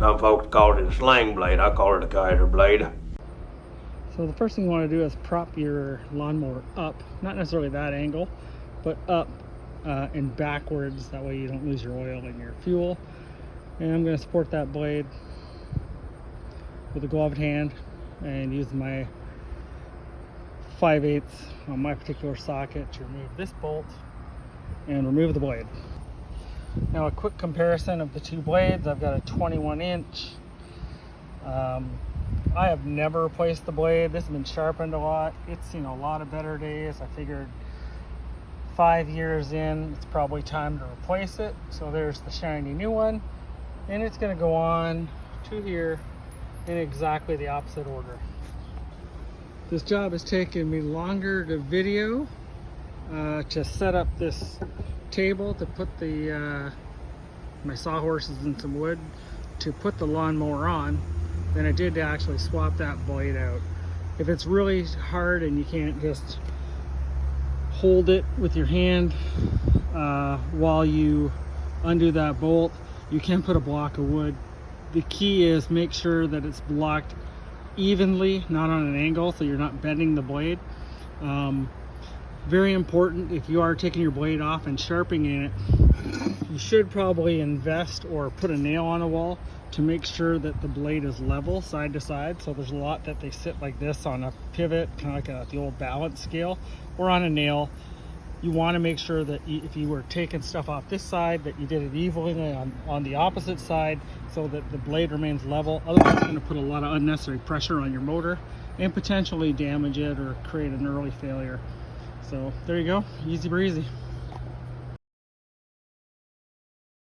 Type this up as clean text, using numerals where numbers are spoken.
Some folks call it a sling blade. I call it a Kaiser blade. So the first thing you want to do is prop your lawnmower up, not necessarily that angle, but up and backwards. That way you don't lose your oil and your fuel. And I'm going to support that blade with a gloved hand and use my 5/8 on my particular socket to remove this bolt and remove the blade. Now a quick comparison of the two blades. I've got a 21-inch. I have never replaced the blade. This has been sharpened a lot. It's seen a lot of better days. I figured 5 years in, it's probably time to replace it. So there's the shiny new one, and it's going to go on to here in exactly the opposite order. This job has taken me longer to video, to set up this table, to put the my sawhorses and some wood, to put the lawnmower on, than I did to actually swap that blade out. If it's really hard and you can't just hold it with your hand while you undo that bolt, you can put a block of wood. The key is make sure that it's blocked evenly, not on an angle, so you're not bending the blade. Very important, if you are taking your blade off and sharpening it, you should probably invest or put a nail on a wall to make sure that the blade is level side to side. So there's a lot that they sit like this on a pivot, kind of like the old balance scale, or on a nail. You want to make sure that if you were taking stuff off this side, that you did it evenly on the opposite side, so that the blade remains level. Otherwise it's going to put a lot of unnecessary pressure on your motor and potentially damage it or create an early failure. So there you go, easy breezy.